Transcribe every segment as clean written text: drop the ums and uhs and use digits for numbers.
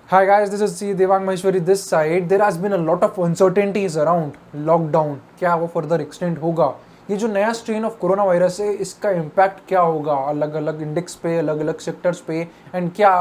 Hi guys, this is C. Devang Maheshwari this side. There has been a lot of uncertainties around lockdown. क्या वो further extend होगा? ये जो नया strain of corona virus है, इसका इम्पैक्ट क्या होगा अलग अलग इंडेक्स पे, अलग अलग सेक्टर्स पे, एंड क्या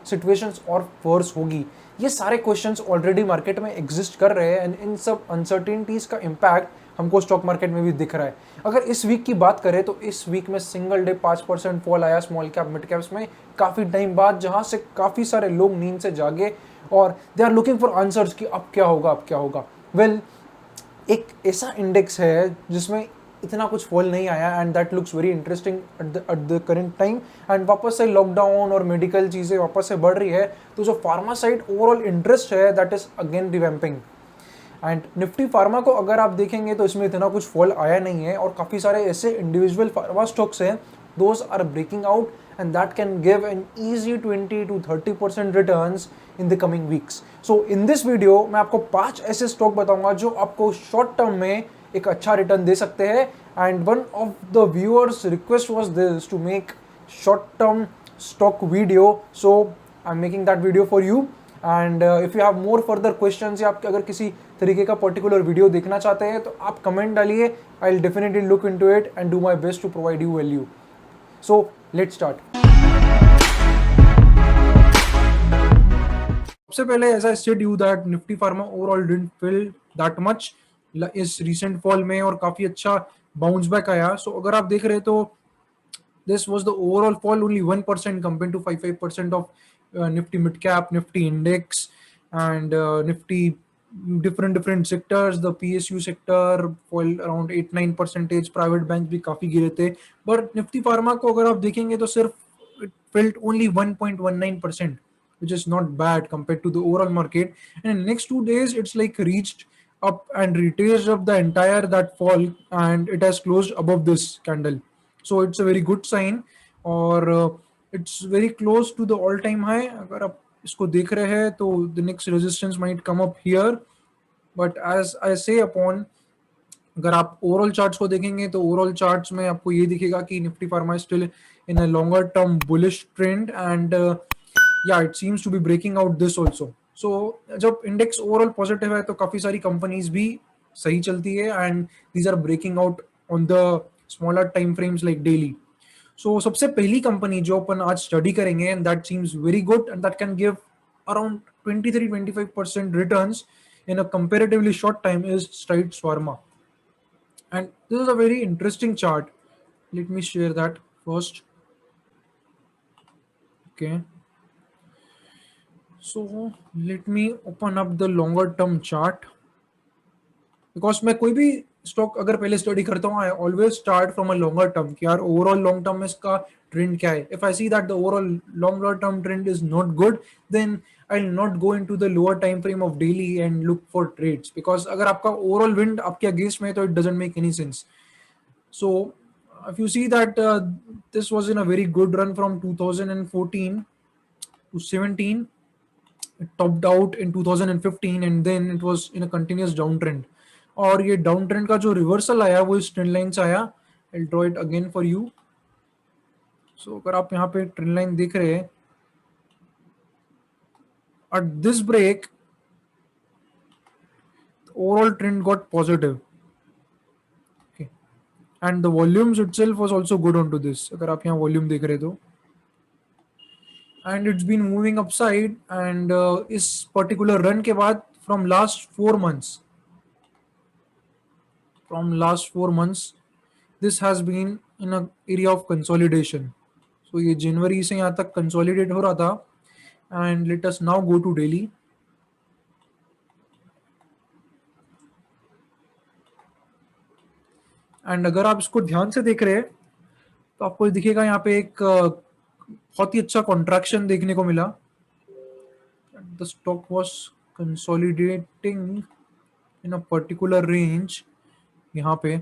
सिचुएशंस और वर्स होगी? ये सारे क्वेश्चंस ऑलरेडी मार्केट में एग्जिस्ट कर रहे हैं एंड इन सब अनसर्टेनिटीज का इम्पैक्ट हमको स्टॉक मार्केट में भी दिख रहा है। अगर इस वीक की बात करें तो इस वीक में सिंगल डे 5% फॉल आया स्मॉल कैप मिड कैप्स में काफ़ी टाइम बाद, जहां से काफ़ी सारे लोग नींद से जागे और they are looking for answers कि अब क्या होगा, अब क्या होगा। वेल, एक ऐसा इंडेक्स है जिसमें इतना कुछ फॉल नहीं आया and that looks very interesting at the current time. And वापस से लॉकडाउन और मेडिकल चीज़ें वापस से बढ़ रही है, तो जो फार्मा साइड ओवरऑल इंटरेस्ट है that is again revamping. And Nifty pharma को अगर आप देखेंगे तो इसमें इतना कुछ फॉल आया नहीं है और काफ़ी सारे ऐसे इंडिविजुअल फार्मा स्टॉक्स हैं, those are breaking out and that can give an easy 20 to 30% returns in the coming weeks. So in this video मैं आपको 5 ऐसे स्टॉक बताऊंगा जो आपको शॉर्ट टर्म में एक अच्छा रिटर्न दे सकते हैं। And one of the viewers request was this to make short term stock video, so I'm making that video for you. And if you have more further questions या आप अगर किसी तरीके का पर्टिकुलर वीडियो देखना चाहते हैं तो आप कमेंट डालिए, I will definitely look into it and do my best to provide you value. So let's start. सबसे पहले as I said you that Nifty pharma overall didn't feel that much इस recent fall में और काफी अच्छा bounce back आया। सो अगर आप देख रहे हैं तो this was the overall fall only 1% compared to 5% of Nifty mid cap, Nifty index, and Nifty different sectors. The PSU sector fall around 8-9 percentage, private banks भी काफी गिरे थे, but Nifty Pharma को अगर आप देखेंगे तो सिर्फ it felt only 1.19%, which is not bad compared to the overall market. And in next 2 days it's like reached up and retraced up the entire that fall, and it has closed above this candle. So it's a very good sign और it's very close to the all time high। अगर आप इसको देख रहे हैं तो the next resistance might come up here, but as I say upon, अगर आप ओवरऑल चार्ट्स को देखेंगे तो ओवरऑल चार्ट्स में आपको ये दिखेगा कि Nifty pharma still in a longer term bullish trend and या it seems to be breaking out this also. So जब इंडेक्स ओवरऑल पॉजिटिव है तो काफी सारी कंपनीज भी सही चलती है and these are breaking out on the smaller time frames like daily. So सबसे पहली कंपनी जो अपन आज स्टडी करेंगे and that seems very good and that can give around 23-25% returns in a comparatively short time is Strides Pharma. And this is a very interesting chart. Let me share that first. Okay. So let me open up the longer term chart. Because मैं कोई भी stock अगर पहले study करता हूँ, I always start from a longer term कि यार overall long term में इसका ट्रेंड क्या है। If I see that the overall longer term trend is not good, then I will not go into the lower time frame of daily and look for trades, because अगर आपका overall wind आपके against में है तो it doesn't make any sense. So if you see that this was in a very good run from 2014 to 17, it topped out in 2015 and then it was in a continuous downtrend। और ये down trend का जो reversal आया वो इस trend line से आया। I draw it again for you. So अगर आप यहाँ पे ट्रेंड लाइन देख रहे हैं, at this break the overall trend got positive, okay, and the volumes itself was also good onto this। अगर आप यहाँ वॉल्यूम देख रहे तो, and it's been moving upside and इस पर्टिकुलर रन के बाद from last 4 months, this has been in a area of consolidation। so ये जनवरी से यहाँ तक कंसोलिडेट हो रहा था and let us now go to daily. एंड अगर आप इसको ध्यान से देख रहे हैं तो आपको दिखेगा यहाँ पे एक बहुत ही अच्छा कॉन्ट्रैक्शन देखने को मिला। The stock was consolidating in a particular range यहाँ पे,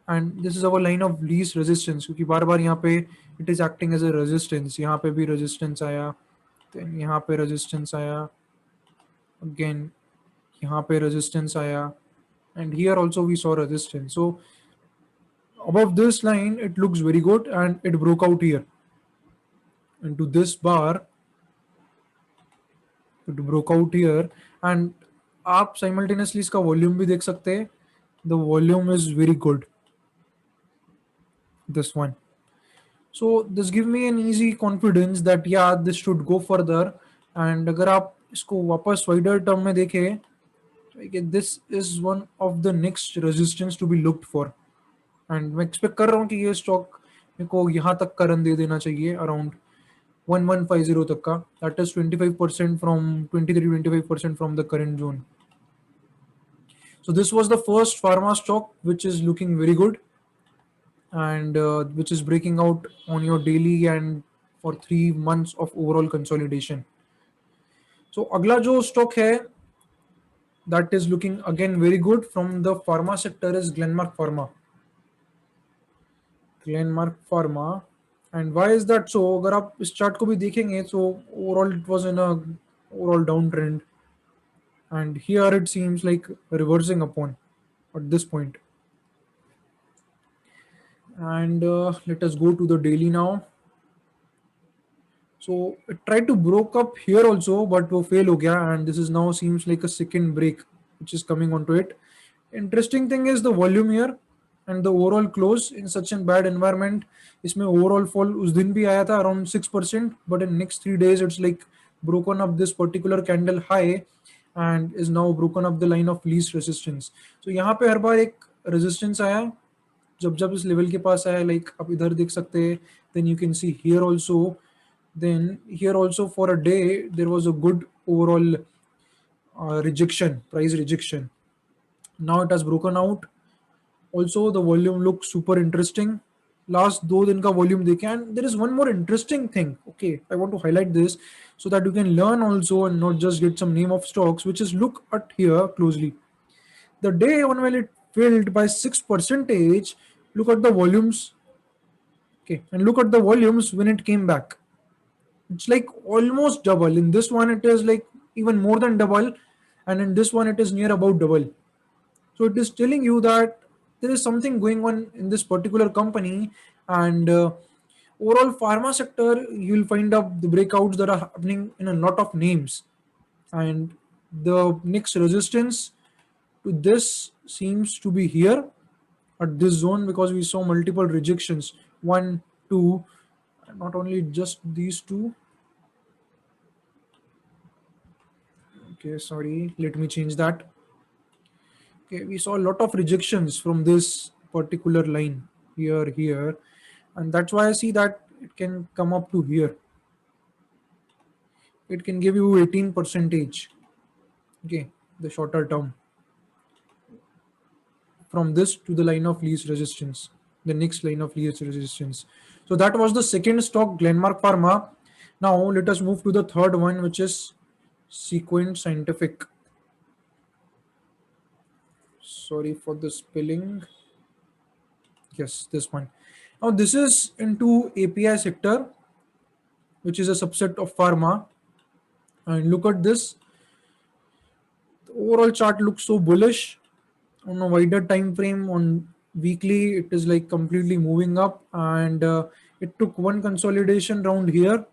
and this is our line of least resistance, क्योंकि बार बार यहाँ पे it is acting as a resistance. यहाँ पे भी रेजिस्टेंस आया, देन यहाँ पे रेजिस्टेंस आया, अगेन यहाँ पे रेजिस्टेंस आया, and here also we saw resistance। so above this line it looks very good and it broke out here into this bar it broke out here and आप simultaneously इसका volume भी देख सकते हैं. The volume is very good, this one. So this give me an easy confidence that yeah this should go further. And अगर आप इसको वापस wider term में देखें तो this is one of the next resistance to be looked for. And मैं expect कर रहा हूँ कि ये stock मेरे को यहाँ तक का run दे देना चाहिए around 1150 तक का. That is 25% from 23-25% from the current zone. So this was the first pharma stock which is looking very good, and which is breaking out on your daily and for 3 months of overall consolidation. So अगला जो stock है that is looking again very good from the pharma sector is Glenmark Pharma. Glenmark Pharma. And why is that so? अगर आप इस chart को भी देखेंगे so overall it was in a overall downtrend, and here it seems like reversing upon at this point. And let us go to the daily now. So it tried to broke up here also, but वो fail हो गया, and this is now seems like a second break which is coming onto it. Interesting thing is the volume here and the overall close in such a bad environment. इसमें overall fall उस दिन भी आया था around 6%, but in next 3 days it's like broken up this particular candle high and is now broken up the line of least resistance. So यहाँ पे हर बार एक resistance आया, जब जब इस लेवल के पास आया, लाइक आप इधर देख सकते हैं. Then you can see here also, then here also for a day there was a good overall rejection, price rejection. Now it has broken out. Also the volume looks super interesting. Last 2 दिन का volume देखें, and there is one more interesting thing. Okay, I want to highlight this so that you can learn also and not just get some name of stocks, which is look at here closely. The day on when it filled by 6%, look at the volumes. Okay, and look at the volumes when it came back. It's like almost double. In this one it is like even more than double, and in this one it is near about double. So it is telling you that there is something going on in this particular company. And overall pharma sector, you will find out the breakouts that are happening in a lot of names. And the next resistance to this seems to be here at this zone, because we saw multiple rejections, one, two, not only just these two. Okay, sorry, let me change that. Okay, we saw a lot of rejections from this particular line here, and that's why I see that it can come up to here. It can give you 18 percentage. Okay, the shorter term from this to the line of least resistance, the next line of least resistance. So that was the second stock, Glenmark Pharma. Now let us move to the third one, which is Sequent Scientific. Sorry for the spelling. Yes, this one. Now this is into API sector, which is a subset of pharma. And look at this. The overall chart looks so bullish. On a wider time frame, on weekly, it is like completely moving up, and it took one consolidation round here.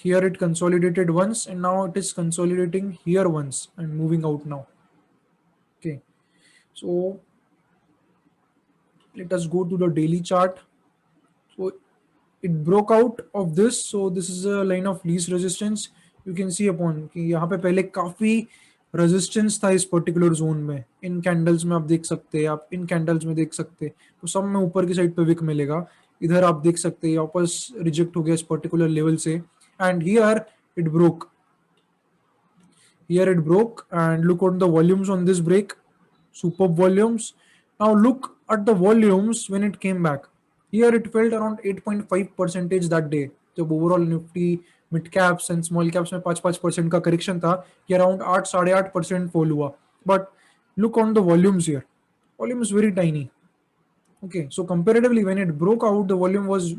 Here it consolidated once, and now it is consolidating here once and moving out now. Okay, so let us go to the daily chart. So it broke out of this. So this is a line of least resistance. You can see upon कि यहाँ पे पहले काफी resistance था इस particular zone में. इन candles में आप देख सकते हैं, आप इन कैंडल्स में देख सकते हैं, तो सब में ऊपर की साइड पे विक मिलेगा. इधर आप देख सकते हैं वापस रिजेक्ट हो गया इस पर्टिकुलर लेवल से, and here it broke. Here it broke, and look on the volumes on this break. Superb volumes. Now look at the volumes when it came back. Here it fell around 8.5 percentage that day. जब overall Nifty mid caps and small caps में 5-5% का correction था, ये around 8-8.5% fall हुआ. But look on the volumes here. Volume is very tiny. Okay, so comparatively when it broke out, the volume was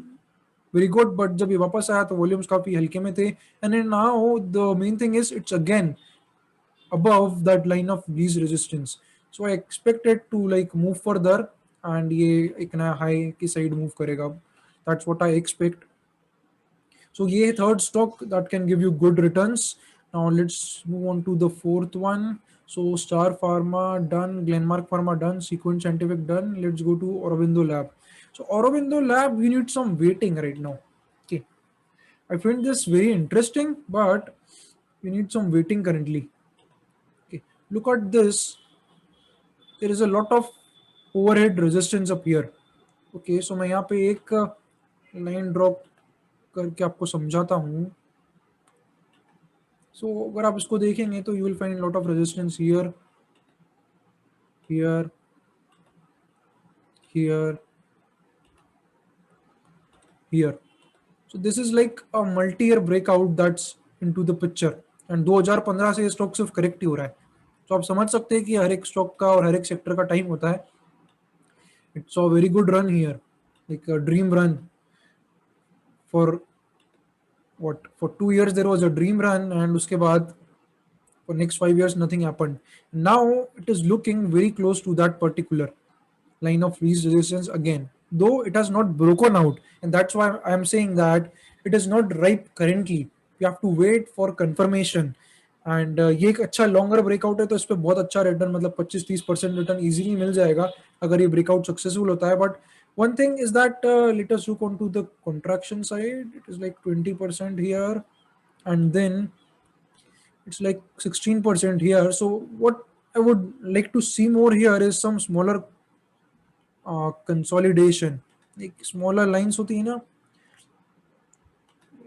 very good, but जब ये वापस आया तो वॉल्यूम्स काफी हल्के में थे. And then now the main thing is it's again above that line of least resistance. So I expect it to like move further, and ये एक नया high की side move करेगा. That's what I expect. So ये third stock that can give you good returns. Now let's move on to the fourth one. So Star Pharma done, Glenmark Pharma done, Sequent Scientific done. Let's go to Aurobindo Lab. So Aurobindo Lab, we need some waiting right now. Okay, I find this very interesting, but we need some waiting currently. Okay, look at this. There is a lot of overhead resistance up here. Okay, so मैं यहाँ पे एक line draw करके आपको समझाता हूँ. सो अगर आप इसको देखेंगे तो you will find lot of resistance here, here, here, here. So this is like a multi-year breakout that's into the picture. And 2015 से ये स्टॉक सिर्फ करेक्ट ही हो रहा है. तो आप समझ सकते हैं कि हर एक स्टॉक का और हर एक सेक्टर का टाइम होता है. It's a very good run here, like a dream run. For what, for 2 years there was a dream run, and उसके बाद for next 5 years nothing happened. Now it is looking very close to that particular line of least resistance again, though it has not broken out, and that's why I am saying that it is not ripe currently. You have to wait for confirmation. And ये एक अच्छा longer breakout है, तो इस पर बहुत अच्छा return, मतलब 25-30% रिटर्न इजीली मिल जाएगा अगर ये ब्रेकआउट सक्सेसफुल होता है. But one thing is that let us look onto the contraction side. It is like 20% here, and then it's like 16% here. So what I would like to see more here is some smaller consolidation. एक smaller lines होती है ना,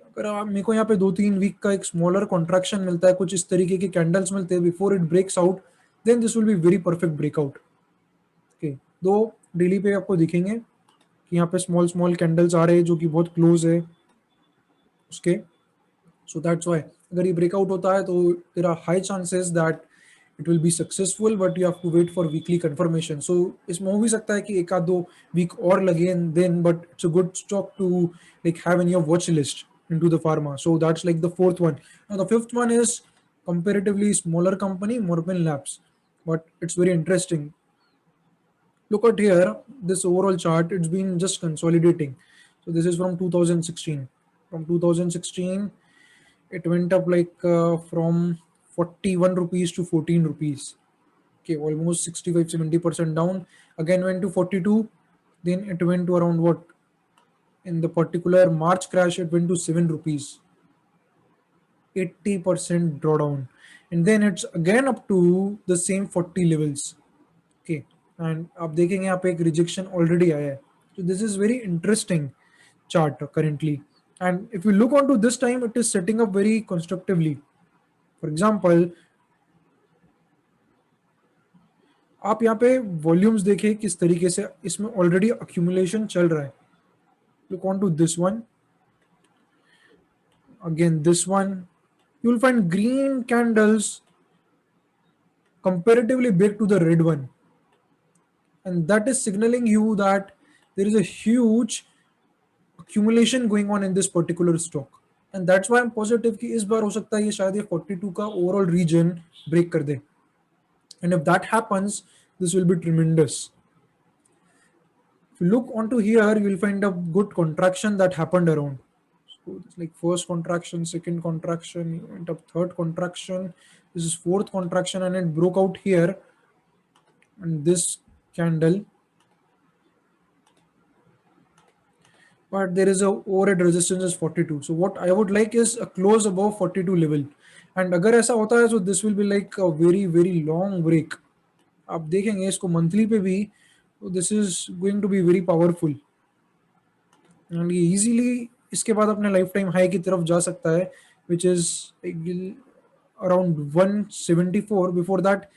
अगर आप मेरे को यहाँ पे 2-3 वीक का एक स्मॉलर कॉन्ट्रैक्शन मिलता है, कुछ इस तरीके के कैंडल्स मिलते हैं before it breaks out, then this will be very perfect breakout. Okay, दो डेली पे आपको दिखेंगे कि यहाँ पे स्मॉल स्मॉल कैंडल्स आ रहे हैं जो कि बहुत क्लोज है उसके. सो दैट्स वाई अगर ये ब्रेकआउट होता है तो there are high chances that it will be successful, but you have to wait for weekly confirmation. So इसमें हो भी सकता है कि एक आध दो वीक और लगे, and then but it's a good stock to like have in your watch list into the pharma. So that's like the fourth one. Now the fifth one is comparatively smaller company, Morphin Labs, but it's very interesting. Look at here, this overall chart, it's been just consolidating. So this is from 2016. From 2016, it went up like from 41 rupees to 14 rupees. Okay, almost 65-70% down. Again went to 42. Then it went to around what? In the particular March crash, it went to 7 rupees. 80% drawdown. And then it's again up to the same 40 levels. Okay, and आप देखेंगे यहाँ पे एक rejection already आया है. So this is very interesting chart currently. And if you look onto this time, it is setting up very constructively. For example, आप यहाँ पे वॉल्यूम्स देखें किस तरीके से इसमें ऑलरेडी अक्यूमुलेशन चल रहा है. Look onto this one. Again, this one. You will find green candles comparatively big to the red one, and that is signaling you that there is a huge accumulation going on in this particular stock. And that's why I'm positive कि इस बार हो सकता है ये शायद ये 42 का overall reason break कर दे. And if that happens, this will be tremendous. If you look onto here, you will find a good contraction that happened around. So it's like first contraction, second contraction, you went up third contraction, this is fourth contraction, and it broke out here. And this candle, but there is a overhead resistance is 42. So what I would like is a close above 42 level. And अगर ऐसा होता है, so this will be like a very very long break. आप देखेंगे इसको monthly पे भी, तो this is going to be very powerful. And ये easily इसके बाद अपने लाइफ टाइम हाई की तरफ जा सकता है, which is around 174. Before that,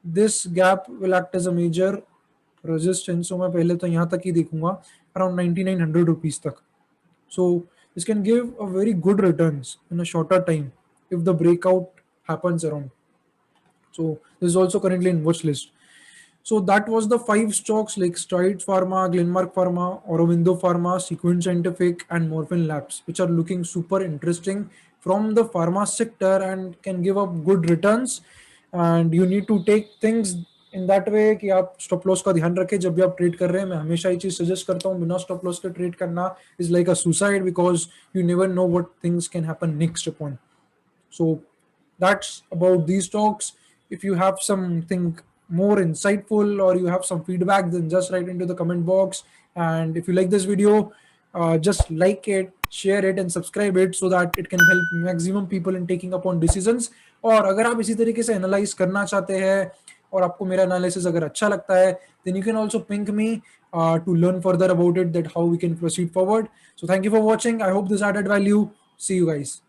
this gap will act as a major resistance. So मैं पहले तो यहाँ तक ही देखूंगा, around 9900 rupees तक. So this can give a very good returns in a shorter time if the breakout happens around. So this is also currently in watch list. So that was the five stocks like Stride Pharma, Glenmark Pharma, Aurobindo Pharma, Sequent Scientific, and Morphin Labs, which are looking super interesting from the pharma sector and can give up good returns. And you need to take things in that way कि आप stop loss का ध्यान रखें जब भी आप trade कर रहे हैं। मैं हमेशा ये चीज सजेस्ट करता हूँ, बिना स्टॉप लॉस के ट्रेड करना is like a suicide, because you never know what things can happen next upon. So that's about these talks. If you have something more insightful or you have some feedback, then just write into the comment box. And if you like this video, just like it, share it, and subscribe it so that it can help maximum people in taking upon decisions. और अगर आप इसी तरीके से analyse करना चाहते हैं और आपको मेरा एनालिसिस अगर अच्छा लगता है, then you can also ping me to learn further about it, that how we can proceed forward. So thank you for watching. I hope this added value. See you guys.